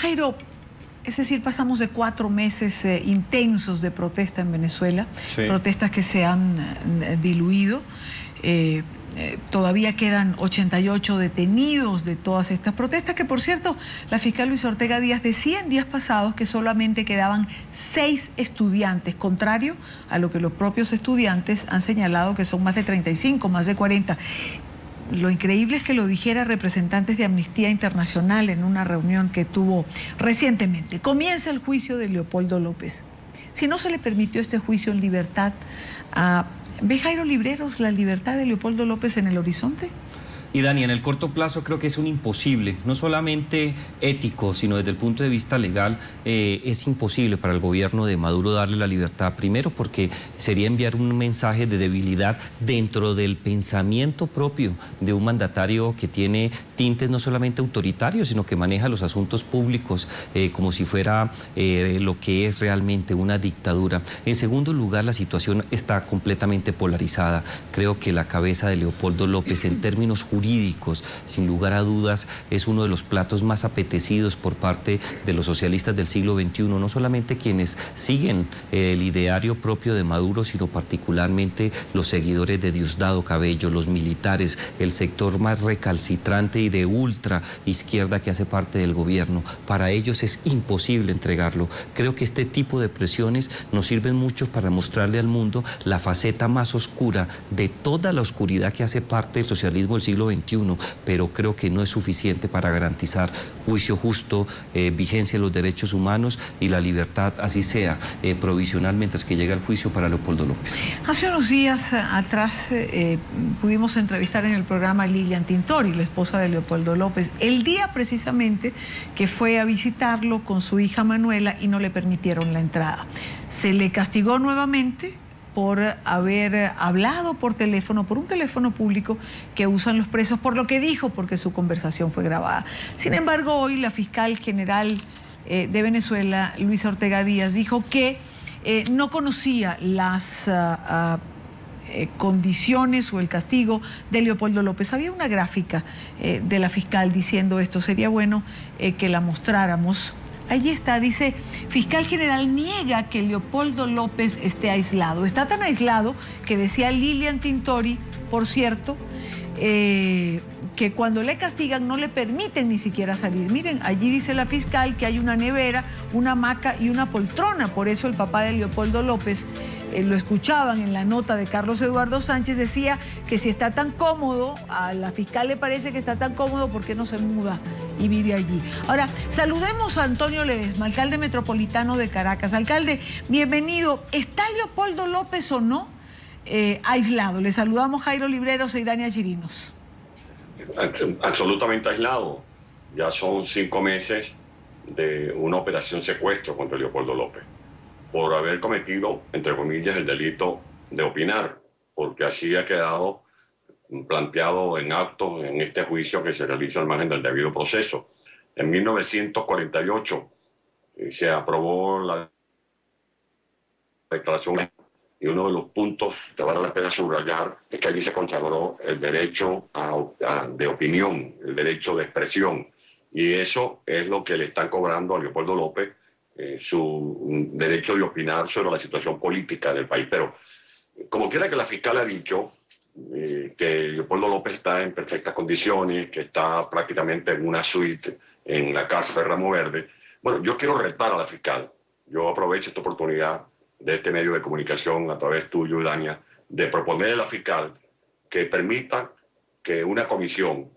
Jairo, es decir, pasamos de 4 meses intensos de protesta en Venezuela, sí, protestas que se han diluido. Todavía quedan 88 detenidos de todas estas protestas, que por cierto, la fiscal Luisa Ortega Díaz decía en días pasados que solamente quedaban 6 estudiantes, contrario a lo que los propios estudiantes han señalado que son más de 35, más de 40. Lo increíble es que lo dijera representantes de Amnistía Internacional en una reunión que tuvo recientemente. Comienza el juicio de Leopoldo López. Si no se le permitió este juicio en libertad, ¿ve Jairo Libreros la libertad de Leopoldo López en el horizonte? Y Dani, en el corto plazo creo que es un imposible, no solamente ético, sino desde el punto de vista legal, es imposible para el gobierno de Maduro darle la libertad, primero porque sería enviar un mensaje de debilidad dentro del pensamiento propio de un mandatario que tiene tintes no solamente autoritarios, sino que maneja los asuntos públicos como si fuera lo que es realmente una dictadura. En segundo lugar, la situación está completamente polarizada. Creo que la cabeza de Leopoldo López en términos jurídicos, sin lugar a dudas, es uno de los platos más apetecidos por parte de los socialistas del siglo XXI, no solamente quienes siguen el ideario propio de Maduro, sino particularmente los seguidores de Diosdado Cabello, los militares, el sector más recalcitrante y de ultra izquierda que hace parte del gobierno. Para ellos es imposible entregarlo. Creo que este tipo de presiones nos sirven mucho para mostrarle al mundo la faceta más oscura de toda la oscuridad que hace parte del socialismo del siglo XXI, pero creo que no es suficiente para garantizar juicio justo, vigencia de los derechos humanos y la libertad, así sea, provisional, mientras que llega el juicio para Leopoldo López. Hace unos días atrás pudimos entrevistar en el programa a Lilian Tintori, la esposa de Leopoldo López, el día precisamente que fue a visitarlo con su hija Manuela y no le permitieron la entrada. Se le castigó nuevamente por haber hablado por teléfono, por un teléfono público que usan los presos, por lo que dijo, porque su conversación fue grabada. Sin embargo, hoy la fiscal general de Venezuela, Luisa Ortega Díaz, dijo que no conocía las condiciones o el castigo de Leopoldo López. Había una gráfica de la fiscal diciendo esto, sería bueno que la mostráramos. Allí está, dice, fiscal general niega que Leopoldo López esté aislado. Está tan aislado que decía Lilian Tintori, por cierto, que cuando le castigan no le permiten ni siquiera salir. Miren, allí dice la fiscal que hay una nevera, una hamaca y una poltrona. Por eso el papá de Leopoldo López, lo escuchaban en la nota de Carlos Eduardo Sánchez, decía que si está tan cómodo, a la fiscal le parece que está tan cómodo, ¿por qué no se muda y vive allí? Ahora, saludemos a Antonio Ledesma, alcalde metropolitano de Caracas. Alcalde, bienvenido. ¿Está Leopoldo López o no aislado? Le saludamos Jairo Libreros y Dania Chirinos. Absolutamente aislado. Ya son 5 meses de una operación secuestro contra Leopoldo López, por haber cometido, entre comillas, el delito de opinar, porque así ha quedado planteado en actos en este juicio que se realiza al margen del debido proceso. En 1948 se aprobó la declaración y uno de los puntos que vale la pena subrayar es que allí se consagró el derecho de opinión, el derecho de expresión, y eso es lo que le están cobrando a Leopoldo López, su derecho de opinar sobre la situación política del país. Pero como quiera que la fiscal ha dicho que Leopoldo López está en perfectas condiciones, que está prácticamente en una suite en la cárcel de Ramo Verde, bueno, yo quiero retar a la fiscal. Yo aprovecho esta oportunidad de este medio de comunicación a través tuyo, Dania, de proponerle a la fiscal que permita que una comisión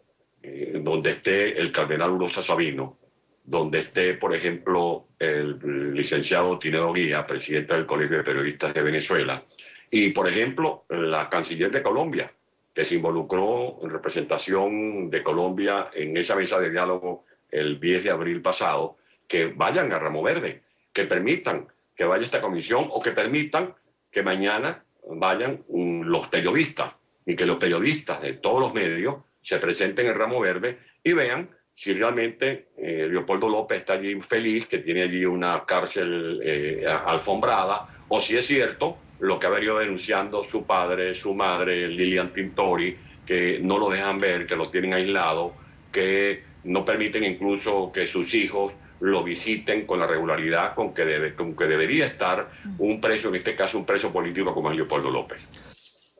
donde esté el cardenal Urosa Sabino, donde esté, por ejemplo, el licenciado Tineo Guía, presidente del Colegio de Periodistas de Venezuela, y, por ejemplo, la canciller de Colombia, que se involucró en representación de Colombia en esa mesa de diálogo el 10 de abril pasado, que vayan a Ramo Verde, que permitan que vaya esta comisión o que permitan que mañana vayan los periodistas y que los periodistas de todos los medios se presenten en Ramo Verde y vean si realmente Leopoldo López está allí feliz, que tiene allí una cárcel alfombrada, o si es cierto lo que ha venido denunciando su padre, su madre, Lilian Tintori, que no lo dejan ver, que lo tienen aislado, que no permiten incluso que sus hijos lo visiten con la regularidad con que debería estar un preso, en este caso un preso político como es Leopoldo López.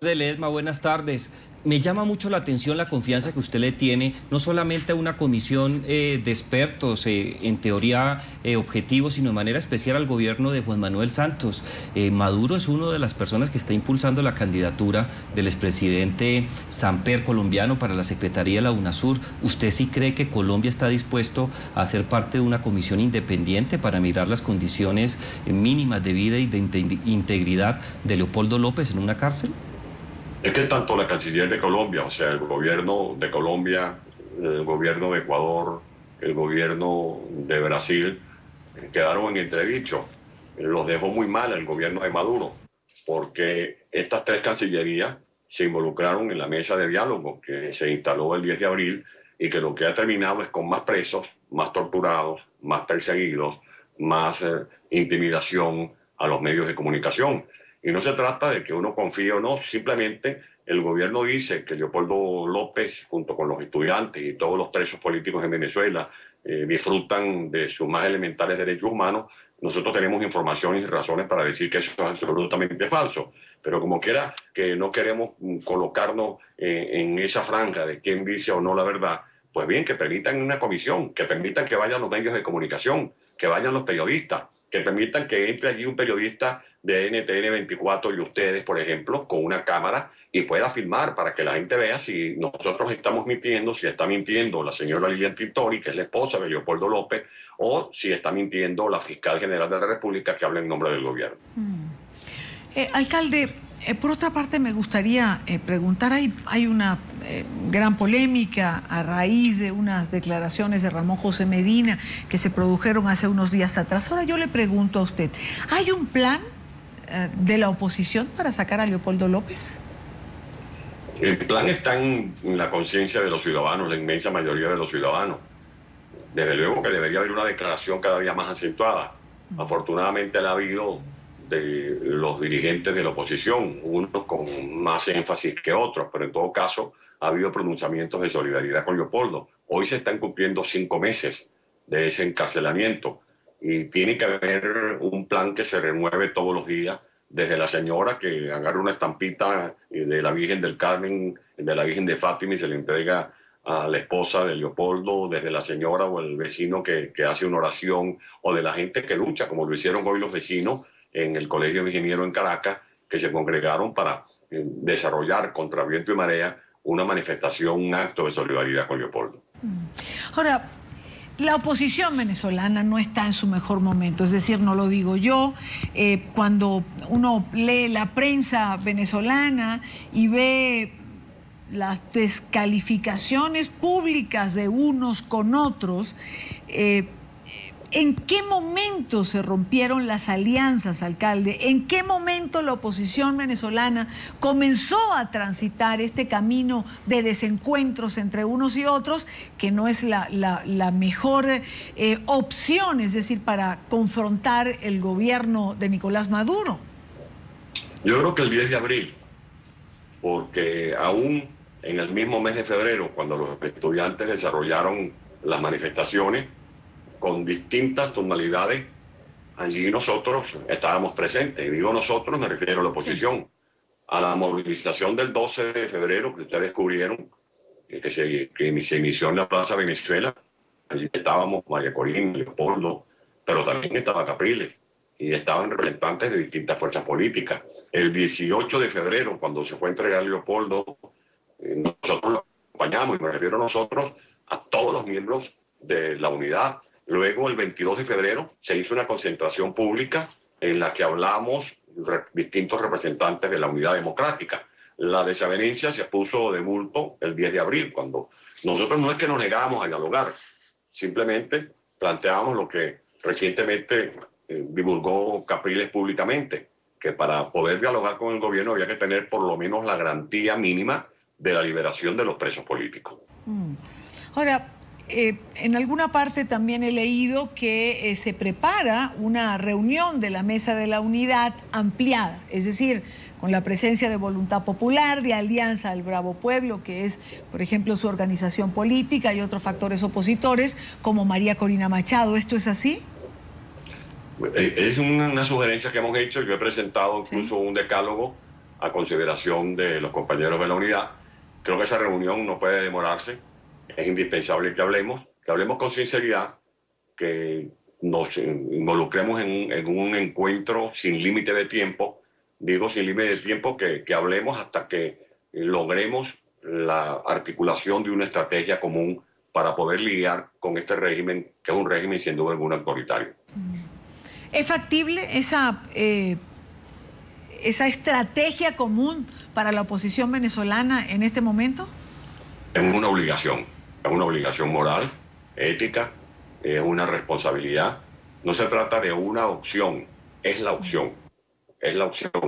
De Ledesma, buenas tardes. Me llama mucho la atención la confianza que usted le tiene, no solamente a una comisión de expertos, en teoría objetivos, sino de manera especial al gobierno de Juan Manuel Santos. Maduro es una de las personas que está impulsando la candidatura del expresidente Samper colombiano para la Secretaría de la UNASUR. ¿Usted sí cree que Colombia está dispuesto a ser parte de una comisión independiente para mirar las condiciones mínimas de vida y de integridad de Leopoldo López en una cárcel? Es que tanto la canciller de Colombia, o sea, el gobierno de Colombia, el gobierno de Ecuador, el gobierno de Brasil, quedaron en entredicho. Los dejó muy mal el gobierno de Maduro, porque estas tres cancillerías se involucraron en la mesa de diálogo que se instaló el 10 de abril y que lo que ha terminado es con más presos, más torturados, más perseguidos, más intimidación a los medios de comunicación. Y no se trata de que uno confíe o no, simplemente el gobierno dice que Leopoldo López, junto con los estudiantes y todos los presos políticos en Venezuela, disfrutan de sus más elementales derechos humanos. Nosotros tenemos información y razones para decir que eso es absolutamente falso. Pero como quiera que no queremos colocarnos en esa franja de quién dice o no la verdad, pues bien, que permitan una comisión, que permitan que vayan los medios de comunicación, que vayan los periodistas, que permitan que entre allí un periodista de NTN 24 y ustedes, por ejemplo, con una cámara y pueda filmar para que la gente vea si nosotros estamos mintiendo, si está mintiendo la señora Lilian Tintori, que es la esposa de Leopoldo López, o si está mintiendo la fiscal general de la República que habla en nombre del gobierno. Alcalde, por otra parte me gustaría preguntar, hay una gran polémica a raíz de unas declaraciones de Ramón José Medina que se produjeron hace unos días atrás. Ahora yo le pregunto a usted, ¿hay un plan de la oposición para sacar a Leopoldo López? El plan está en la conciencia de los ciudadanos, la inmensa mayoría de los ciudadanos. Desde luego que debería haber una declaración cada día más acentuada. Afortunadamente la ha habido de los dirigentes de la oposición, unos con más énfasis que otros, pero en todo caso ha habido pronunciamientos de solidaridad con Leopoldo. Hoy se están cumpliendo 5 meses de ese encarcelamiento y tiene que haber un plan que se renueve todos los días, desde la señora que agarra una estampita de la Virgen del Carmen, de la Virgen de Fátima y se le entrega a la esposa de Leopoldo, desde la señora o el vecino que hace una oración, o de la gente que lucha, como lo hicieron hoy los vecinos en el Colegio de Ingenieros en Caracas, que se congregaron para desarrollar contra viento y marea una manifestación, un acto de solidaridad con Leopoldo. Ahora, la oposición venezolana no está en su mejor momento, es decir, no lo digo yo. Cuando uno lee la prensa venezolana y ve las descalificaciones públicas de unos con otros, ¿en qué momento se rompieron las alianzas, alcalde? ¿En qué momento la oposición venezolana comenzó a transitar este camino de desencuentros entre unos y otros, que no es la mejor opción, es decir, para confrontar el gobierno de Nicolás Maduro? Yo creo que el 10 de abril, porque aún en el mismo mes de febrero, cuando los estudiantes desarrollaron las manifestaciones, con distintas tonalidades, allí nosotros estábamos presentes. Y digo nosotros, me refiero a la oposición. A la movilización del 12 de febrero que ustedes descubrieron, que se inició en la Plaza Venezuela. Allí estábamos María Corina, Leopoldo, pero también estaba Capriles y estaban representantes de distintas fuerzas políticas. El 18 de febrero, cuando se fue a entregar Leopoldo, nosotros lo acompañamos, y me refiero a nosotros, a todos los miembros de la unidad. Luego, el 22 de febrero, se hizo una concentración pública en la que hablamos distintos representantes de la Unidad Democrática. La desavenencia se puso de bulto el 10 de abril, cuando nosotros no es que nos negábamos a dialogar, simplemente planteábamos lo que recientemente divulgó Capriles públicamente, que para poder dialogar con el gobierno había que tener por lo menos la garantía mínima de la liberación de los presos políticos. Ahora, en alguna parte también he leído que se prepara una reunión de la Mesa de la Unidad ampliada, es decir, con la presencia de Voluntad Popular, de Alianza del Bravo Pueblo, que es, por ejemplo, su organización política, y otros factores opositores, como María Corina Machado. ¿Esto es así? Es una sugerencia que hemos hecho. Yo he presentado incluso un decálogo a consideración de los compañeros de la unidad. Creo que esa reunión no puede demorarse. Es indispensable que hablemos con sinceridad, que nos involucremos en un encuentro sin límite de tiempo. Digo sin límite de tiempo, que hablemos hasta que logremos la articulación de una estrategia común para poder lidiar con este régimen, que es un régimen sin duda alguna autoritario. ¿Es factible esa estrategia común para la oposición venezolana en este momento? Es una obligación moral, ética, es una responsabilidad. No se trata de una opción, es la opción.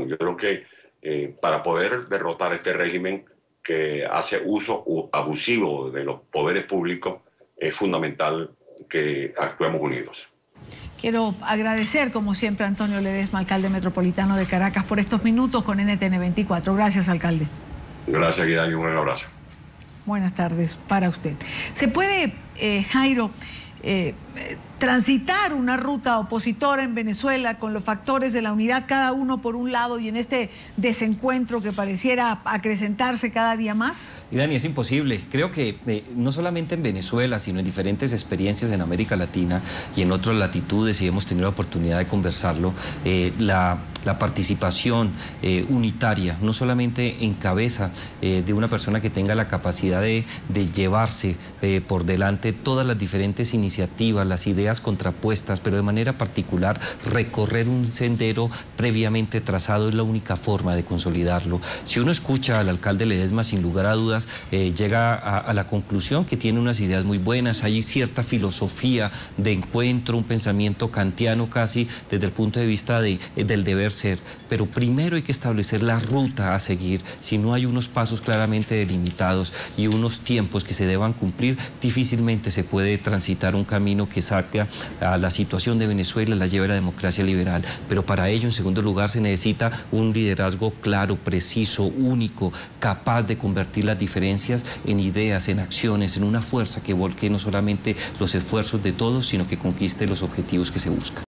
Yo creo que para poder derrotar este régimen que hace uso abusivo de los poderes públicos, es fundamental que actuemos unidos. Quiero agradecer, como siempre, a Antonio Ledesma, alcalde metropolitano de Caracas, por estos minutos con NTN 24. Gracias, alcalde. Gracias, Guidaño, y un buen abrazo. Buenas tardes para usted. ¿Se puede, Jairo, transitar una ruta opositora en Venezuela con los factores de la unidad, cada uno por un lado, y en este desencuentro que pareciera acrecentarse cada día más? Y Dani, es imposible. Creo que no solamente en Venezuela, sino en diferentes experiencias en América Latina y en otras latitudes, y hemos tenido la oportunidad de conversarlo, la participación unitaria, no solamente en cabeza de una persona que tenga la capacidad de llevarse por delante todas las diferentes iniciativas, las ideas contrapuestas, pero de manera particular recorrer un sendero previamente trazado es la única forma de consolidarlo. Si uno escucha al alcalde Ledesma, sin lugar a dudas, llega a la conclusión que tiene unas ideas muy buenas, hay cierta filosofía de encuentro, un pensamiento kantiano casi desde el punto de vista del deber ser, pero primero hay que establecer la ruta a seguir. Si no hay unos pasos claramente delimitados y unos tiempos que se deban cumplir, difícilmente se puede transitar un camino que saque a la situación de Venezuela, la lleve a la democracia liberal. Pero para ello, en segundo lugar, se necesita un liderazgo claro, preciso, único, capaz de convertir las diferencias en ideas, en acciones, en una fuerza que volque no solamente los esfuerzos de todos, sino que conquiste los objetivos que se buscan.